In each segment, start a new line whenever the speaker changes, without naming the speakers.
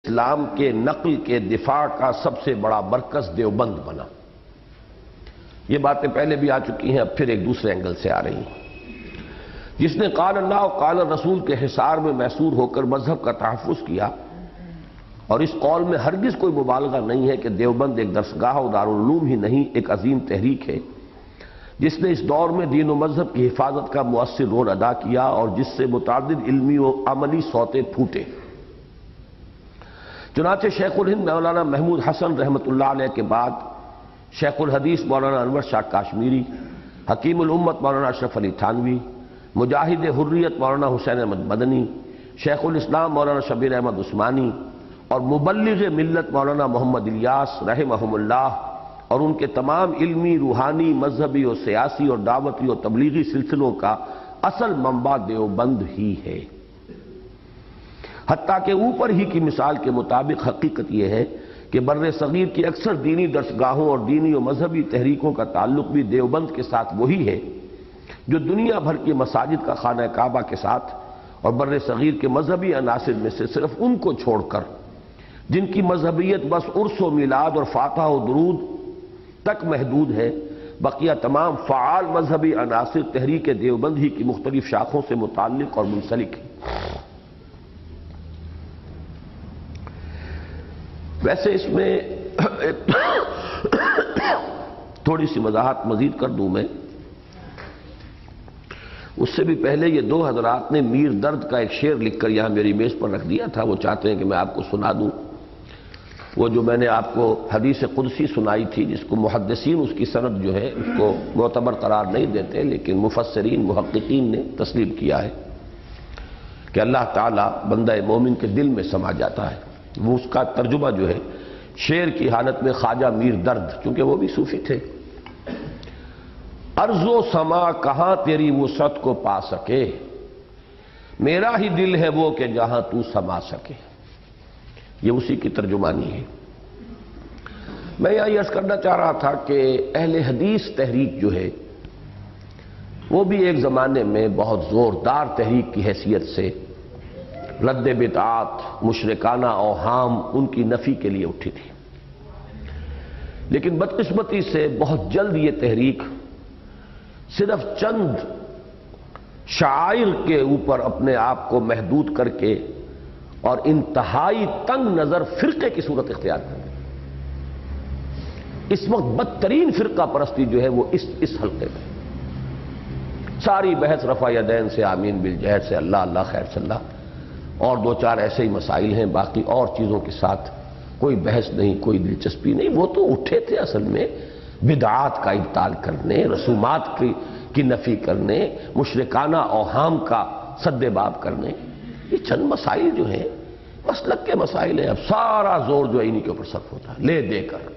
اسلام کے نقل کے دفاع کا سب سے بڑا مرکز دیوبند بنا۔ یہ باتیں پہلے بھی آ چکی ہیں، اب پھر ایک دوسرے اینگل سے آ رہی ہیں۔ جس نے قال اللہ و قال رسول کے حصار میں محصور ہو کر مذہب کا تحفظ کیا، اور اس قول میں ہرگز کوئی مبالغہ نہیں ہے کہ دیوبند ایک درسگاہ و دارالعلوم ہی نہیں، ایک عظیم تحریک ہے جس نے اس دور میں دین و مذہب کی حفاظت کا مؤثر رول ادا کیا، اور جس سے متعدد علمی و عملی سوتے پھوٹے۔ چنانچہ شیخ الہند مولانا محمود حسن رحمۃ اللہ علیہ کے بعد شیخ الحدیث مولانا انور شاہ کاشمیری، حکیم الامت مولانا اشرف علی تھانوی، مجاہد حریت مولانا حسین احمد مدنی، شیخ الاسلام مولانا شبیر احمد عثمانی اور مبلغ ملت مولانا محمد الیاس رحمہم اللہ، اور ان کے تمام علمی، روحانی، مذہبی اور سیاسی اور دعوتی اور تبلیغی سلسلوں کا اصل منبع دیوبند ہی ہے۔ حتیٰ کہ اوپر ہی کی مثال کے مطابق حقیقت یہ ہے کہ بر صغیر کی اکثر دینی درسگاہوں اور دینی و مذہبی تحریکوں کا تعلق بھی دیوبند کے ساتھ وہی ہے جو دنیا بھر کی مساجد کا خانہ کعبہ کے ساتھ، اور بر صغیر کے مذہبی عناصر میں سے صرف ان کو چھوڑ کر جن کی مذہبیت بس عرس و میلاد اور فاتحہ و درود تک محدود ہے، بقیہ تمام فعال مذہبی عناصر تحریک دیوبند ہی کی مختلف شاخوں سے متعلق اور منسلک ہیں۔ ویسے اس میں تھوڑی سی وضاحت مزید کر دوں میں، اس سے بھی پہلے یہ دو حضرات نے میر درد کا ایک شعر لکھ کر یہاں میری میز پر رکھ دیا تھا، وہ چاہتے ہیں کہ میں آپ کو سنا دوں۔ وہ جو میں نے آپ کو حدیث قدسی سنائی تھی، جس کو محدثین اس کی سند جو ہے اس کو معتبر قرار نہیں دیتے، لیکن مفسرین محققین نے تسلیم کیا ہے کہ اللہ تعالیٰ بندہ مومن کے دل میں سما جاتا ہے۔ وہ اس کا ترجمہ جو ہے شعر کی حالت میں خواجہ میر درد، چونکہ وہ بھی صوفی تھے، ارض و سما کہاں تیری وسعت کو پا سکے، میرا ہی دل ہے وہ کہ جہاں تو سما سکے۔ یہ اسی کی ترجمانی ہے۔ میں یہاں یہ عرض کرنا چاہ رہا تھا کہ اہل حدیث تحریک جو ہے وہ بھی ایک زمانے میں بہت زوردار تحریک کی حیثیت سے رد بدعات، مشرکانہ اوہام ان کی نفی کے لیے اٹھی تھی، لیکن بدقسمتی سے بہت جلد یہ تحریک صرف چند شعائر کے اوپر اپنے آپ کو محدود کر کے اور انتہائی تنگ نظر فرقے کی صورت اختیار کر گئی۔ اس وقت بدترین فرقہ پرستی جو ہے وہ اس حلقے میں، ساری بحث رفع یدین سے، آمین بالجہر سے، اللہ اللہ خیر صلی اللہ، اور دو چار ایسے ہی مسائل ہیں، باقی اور چیزوں کے ساتھ کوئی بحث نہیں، کوئی دلچسپی نہیں۔ وہ تو اٹھے تھے اصل میں بدعات کا ابطال کرنے، رسومات کی نفی کرنے، مشرکانہ اوہام کا سد باب کرنے۔ یہ چند مسائل جو ہیں مسلک کے مسائل ہیں، اب سارا زور جو ہے انہی کے اوپر صرف ہوتا ہے لے دے کر۔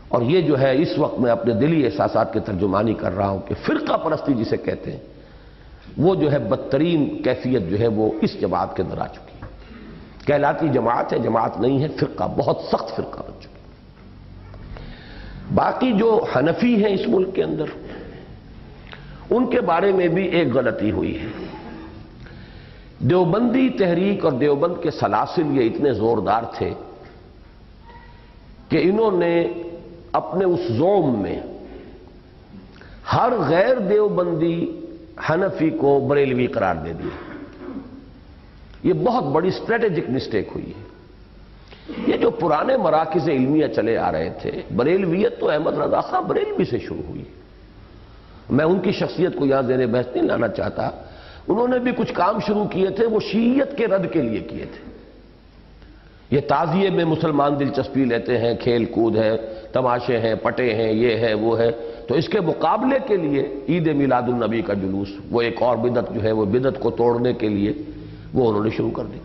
اور یہ جو ہے اس وقت میں اپنے دلی احساسات کی ترجمانی کر رہا ہوں کہ فرقہ پرستی جسے کہتے ہیں وہ جو ہے بدترین کیفیت جو ہے وہ اس جماعت کے اندر آ چکی ہے۔ کہلاتی جماعت ہے، جماعت نہیں ہے، فرقہ، بہت سخت فرقہ بن چکی ہے۔ باقی جو حنفی ہیں اس ملک کے اندر، ان کے بارے میں بھی ایک غلطی ہوئی ہے۔ دیوبندی تحریک اور دیوبند کے سلاسل یہ اتنے زوردار تھے کہ انہوں نے اپنے اس زوم میں ہر غیر دیوبندی حنفی کو بریلوی قرار دے دیا۔ یہ بہت بڑی اسٹریٹجک مسٹیک ہوئی ہے۔ یہ جو پرانے مراکز علمیہ چلے آ رہے تھے، بریلویت تو احمد رضا خاں بریلوی سے شروع ہوئی۔ میں ان کی شخصیت کو یہاں زیر بحث نہیں لانا چاہتا، انہوں نے بھی کچھ کام شروع کیے تھے، وہ شیعیت کے رد کے لیے کیے تھے۔ یہ تعزیے میں مسلمان دلچسپی لیتے ہیں، کھیل کود ہے، تماشے ہیں، پٹے ہیں، یہ ہے وہ ہے، تو اس کے مقابلے کے لیے عید میلاد النبی کا جلوس، وہ ایک اور بدعت جو ہے وہ بدعت کو توڑنے کے لیے وہ انہوں نے شروع کر دی۔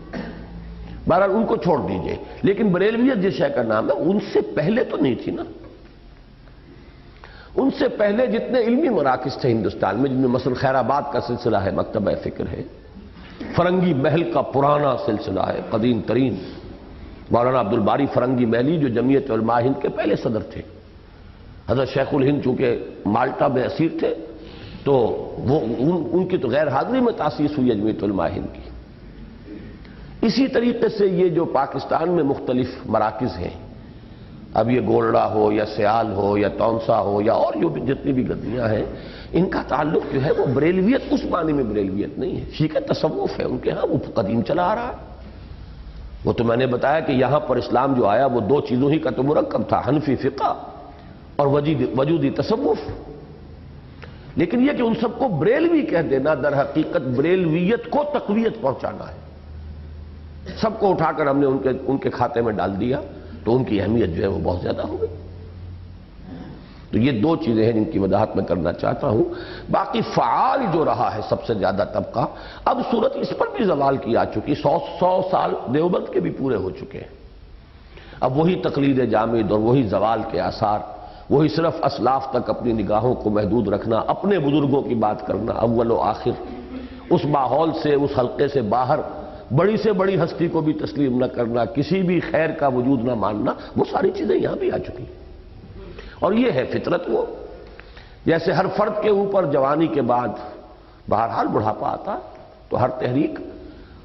بہرحال ان کو چھوڑ دیجئے، لیکن بریلویت جس شے کا نام ہے ان سے پہلے تو نہیں تھی نا۔ ان سے پہلے جتنے علمی مراکز تھے ہندوستان میں، جن میں مثلا خیر آباد کا سلسلہ ہے، مکتبہ فکر ہے، فرنگی محل کا پرانا سلسلہ ہے، قدیم ترین، مولانا عبدالباری فرنگی محلی جو جمعیت علماء ہند کے پہلے صدر تھے۔ حضرت شیخ الہند چونکہ مالٹا میں اسیر تھے تو وہ ان کی تو غیر حاضری میں تاسیس ہوئی جمعیت علماء ہند کی۔ اسی طریقے سے یہ جو پاکستان میں مختلف مراکز ہیں، اب یہ گولڑا ہو یا سیال ہو یا تونسا ہو یا اور جو بھی جتنی بھی گدیاں ہیں، ان کا تعلق جو ہے وہ بریلویت اس معنی میں بریلویت نہیں ہے، شیخ تصوف ہے ان کے ہاں، وہ قدیم چلا آ رہا ہے۔ وہ تو میں نے بتایا کہ یہاں پر اسلام جو آیا وہ دو چیزوں ہی کا تو مرکب تھا، حنفی فقہ اور وجودی تصوف۔ لیکن یہ کہ ان سب کو بریلوی کہہ دینا در حقیقت بریلویت کو تقویت پہنچانا ہے۔ سب کو اٹھا کر ہم نے ان کے کھاتے میں ڈال دیا تو ان کی اہمیت جو ہے وہ بہت زیادہ ہو گئی۔ تو یہ دو چیزیں ہیں جن کی وضاحت میں کرنا چاہتا ہوں۔ باقی فعال جو رہا ہے سب سے زیادہ طبقہ، اب صورت اس پر بھی زوال کی آ چکی، 100 سال دیوبند کے بھی پورے ہو چکے ہیں۔ اب وہی تقلید جامد اور وہی زوال کے آثار، وہی صرف اسلاف تک اپنی نگاہوں کو محدود رکھنا، اپنے بزرگوں کی بات کرنا اول و آخر، اس ماحول سے، اس حلقے سے باہر بڑی سے بڑی ہستی کو بھی تسلیم نہ کرنا، کسی بھی خیر کا وجود نہ ماننا، وہ ساری چیزیں یہاں بھی آ چکی ہیں۔ اور یہ ہے فطرت، وہ جیسے ہر فرد کے اوپر جوانی کے بعد بہرحال بڑھاپا آتا تو ہر تحریک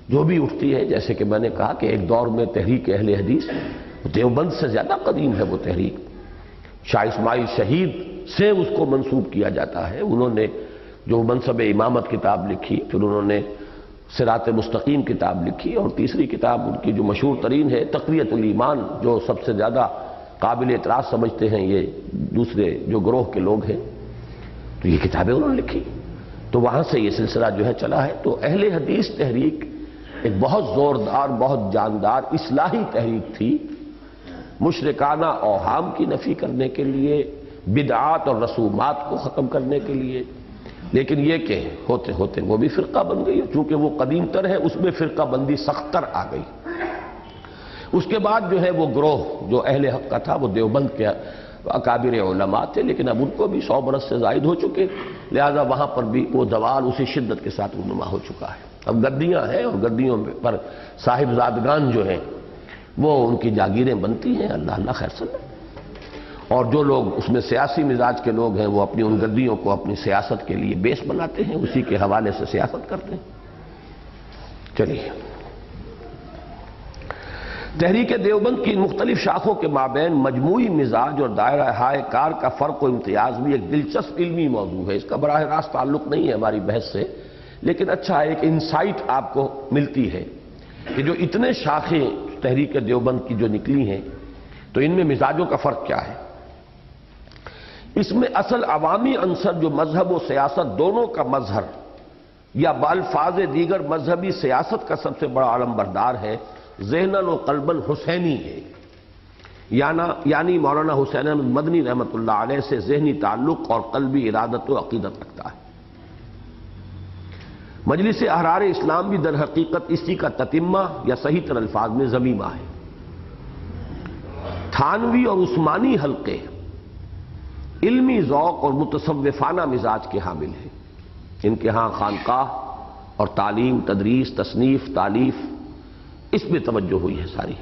جو بھی اٹھتی ہے، جیسے کہ میں نے کہا کہ ایک دور میں تحریک اہل حدیث دیوبند سے زیادہ قدیم ہے، وہ تحریک شاہ اسماعیل شہید سے اس کو منسوب کیا جاتا ہے۔ انہوں نے جو منصب امامت کتاب لکھی، پھر انہوں نے صراط مستقیم کتاب لکھی، اور تیسری کتاب ان کی جو مشہور ترین ہے تقویت الایمان، جو سب سے زیادہ قابل اعتراض سمجھتے ہیں یہ دوسرے جو گروہ کے لوگ ہیں، تو یہ کتابیں انہوں نے لکھی۔ تو وہاں سے یہ سلسلہ جو ہے چلا ہے۔ تو اہل حدیث تحریک ایک بہت زوردار، بہت جاندار اصلاحی تحریک تھی، مشرکانہ اوہام کی نفی کرنے کے لیے، بدعات اور رسومات کو ختم کرنے کے لیے۔ لیکن یہ کہ ہوتے ہوتے وہ بھی فرقہ بن گئی، چونکہ وہ قدیم تر ہے، اس میں فرقہ بندی سخت تر آ گئی۔ اس کے بعد جو ہے وہ گروہ جو اہل حق کا تھا وہ دیوبند کے اکابر علماء تھے، لیکن اب ان کو بھی 100 برس سے زائد ہو چکے، لہذا وہاں پر بھی وہ زوال اسی شدت کے ساتھ رونما ہو چکا ہے۔ اب گدیاں ہیں اور گدیوں پر صاحب زادگان جو ہیں وہ ان کی جاگیریں بنتی ہیں، اللہ اللہ خیر صلی اللہ۔ اور جو لوگ اس میں سیاسی مزاج کے لوگ ہیں وہ اپنی ان گدیوں کو اپنی سیاست کے لیے بیس بناتے ہیں، اسی کے حوالے سے سیاست کرتے ہیں۔ چلیے، تحریک دیوبند کی مختلف شاخوں کے مابین مجموعی مزاج اور دائرہ ہائے کار کا فرق و امتیاز بھی ایک دلچسپ علمی موضوع ہے۔ اس کا براہ راست تعلق نہیں ہے ہماری بحث سے، لیکن اچھا ایک انسائٹ آپ کو ملتی ہے کہ جو اتنے شاخیں تحریک دیوبند کی جو نکلی ہیں تو ان میں مزاجوں کا فرق کیا ہے۔ اس میں اصل عوامی عنصر جو مذہب و سیاست دونوں کا مظہر یا بالفاظ دیگر مذہبی سیاست کا سب سے بڑا علم بردار ہے، ذہناً و قلباً حسینی ہے، یعنی مولانا حسین احمد مدنی رحمۃ اللہ علیہ سے ذہنی تعلق اور قلبی ارادت و عقیدت رکھتا ہے۔ مجلس احرار اسلام بھی در حقیقت اسی کا تتمہ یا صحیح تر الفاظ میں ضمیمہ ہے۔ تھانوی اور عثمانی حلقے علمی ذوق اور متصوفانہ مزاج کے حامل ہیں۔ ان کے ہاں خانقاہ اور تعلیم، تدریس، تصنیف، تالیف، اس میں توجہ ہوئی ہے ساری۔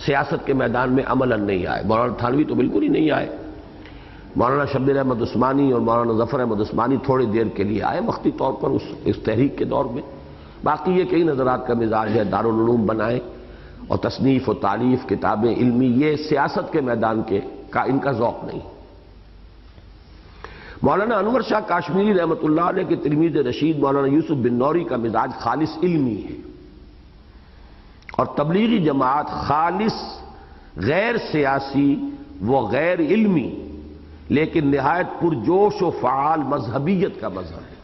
سیاست کے میدان میں عملاً نہیں آئے، مولانا تھانوی تو بالکل ہی نہیں آئے۔ مولانا شبیر احمد عثمانی اور مولانا ظفر احمد عثمانی تھوڑی دیر کے لیے آئے وقتی طور پر اس تحریک کے دور میں، باقی یہ کئی نظرات کا مزاج ہے، دارالعلوم بنائے اور تصنیف و تالیف، کتابیں علمی، یہ سیاست کے میدان کا ان کا ذوق نہیں۔ مولانا انور شاہ کاشمیری رحمۃ اللہ علیہ کے تلمیذ رشید مولانا یوسف بن نوری کا مزاج خالص علمی ہے، اور تبلیغی جماعت خالص غیر سیاسی و غیر علمی لیکن نہایت پرجوش و فعال مذہبیت کا مظہر ہے۔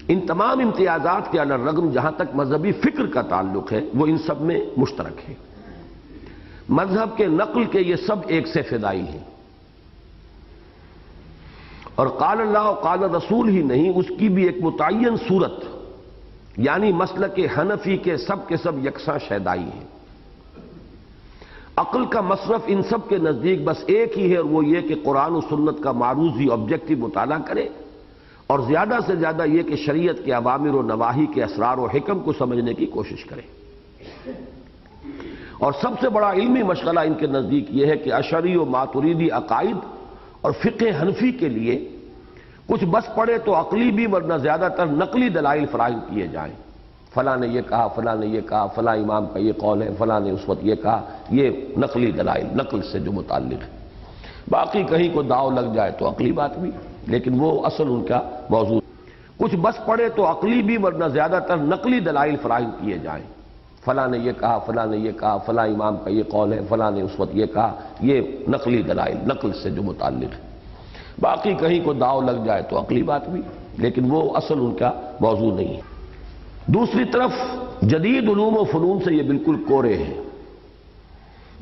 ان تمام امتیازات کے الرغم جہاں تک مذہبی فکر کا تعلق ہے وہ ان سب میں مشترک ہے۔ مذہب کے نقل کے یہ سب ایک سے فدائی ہیں، اور قال اللہ و قال رسول ہی نہیں، اس کی بھی ایک متعین صورت یعنی مسلک حنفی کے سب یکساں شیدائی ہیں۔ عقل کا مصرف ان سب کے نزدیک بس ایک ہی ہے، اور وہ یہ کہ قرآن و سنت کا معروضی آبجیکٹو مطالعہ کرے، اور زیادہ سے زیادہ یہ کہ شریعت کے اوامر و نواہی کے اسرار و حکم کو سمجھنے کی کوشش کرے۔ اور سب سے بڑا علمی مشغلہ ان کے نزدیک یہ ہے کہ اشعری و ماتریدی عقائد اور فقہ حنفی کے لیے کچھ بس پڑے تو عقلی بھی ورنہ زیادہ تر نقلی دلائل فراہم کیے جائیں، فلاں نے یہ کہا، فلاں نے یہ کہا، فلاں امام کا یہ قول ہے، فلاں نے اس وقت یہ کہا، یہ نقلی دلائل، نقل سے جو متعلق ہے۔ باقی کہیں کو داؤ لگ جائے تو عقلی بات بھی، لیکن وہ اصل ان کا موضوع۔ کچھ بس پڑے تو عقلی بھی، ورنہ زیادہ تر نقلی دلائل فراہم کیے جائیں۔ فلاں نے یہ کہا، فلاں نے یہ کہا، فلاں امام کا یہ قول ہے، فلاں نے اس وقت یہ کہا، یہ نقلی دلائل، نقل سے جو متعلق ہے۔ باقی کہیں کو داؤ لگ جائے تو عقلی بات بھی، لیکن وہ اصل ان کا موضوع نہیں ہے۔ دوسری طرف جدید علوم و فنون سے یہ بالکل کورے ہیں،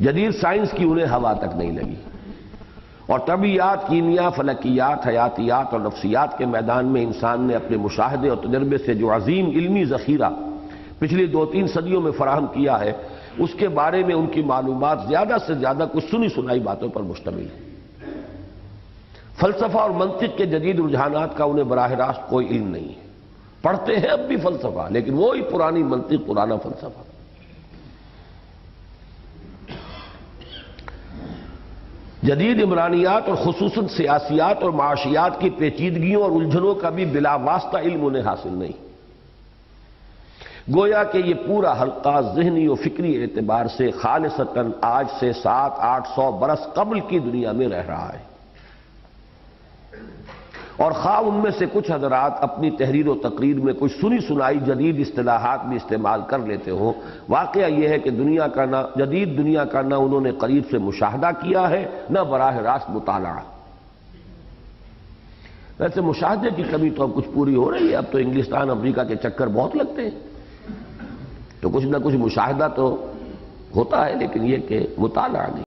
جدید سائنس کی انہیں ہوا تک نہیں لگی، اور طبیعیات، کیمیا، فلکیات، حیاتیات اور نفسیات کے میدان میں انسان نے اپنے مشاہدے اور تجربے سے جو عظیم علمی ذخیرہ پچھلی 2-3 صدیوں میں فراہم کیا ہے، اس کے بارے میں ان کی معلومات زیادہ سے زیادہ کچھ سنی سنائی باتوں پر مشتمل ہے۔ فلسفہ اور منطق کے جدید رجحانات کا انہیں براہ راست کوئی علم نہیں ہے۔ پڑھتے ہیں اب بھی فلسفہ، لیکن وہی پرانی منطق، پرانا فلسفہ۔ جدید عمرانیات اور خصوصاً سیاسیات اور معاشیات کی پیچیدگیوں اور الجھنوں کا بھی بلا واسطہ علم انہیں حاصل نہیں۔ گویا کہ یہ پورا حلقہ ذہنی و فکری اعتبار سے خالصتاً آج سے 700-800 برس قبل کی دنیا میں رہ رہا ہے، اور خواہ ان میں سے کچھ حضرات اپنی تحریر و تقریر میں کچھ سنی سنائی جدید اصطلاحات بھی استعمال کر لیتے ہوں، واقعہ یہ ہے کہ جدید دنیا کا نہ انہوں نے قریب سے مشاہدہ کیا ہے، نہ براہ راست مطالعہ۔ ویسے مشاہدے کی کمی تو اب کچھ پوری ہو رہی ہے، اب تو انگلستان، امریکہ کے چکر بہت لگتے ہیں، تو کچھ نہ کچھ مشاہدہ تو ہوتا ہے، لیکن یہ کہ مطالعہ نہیں۔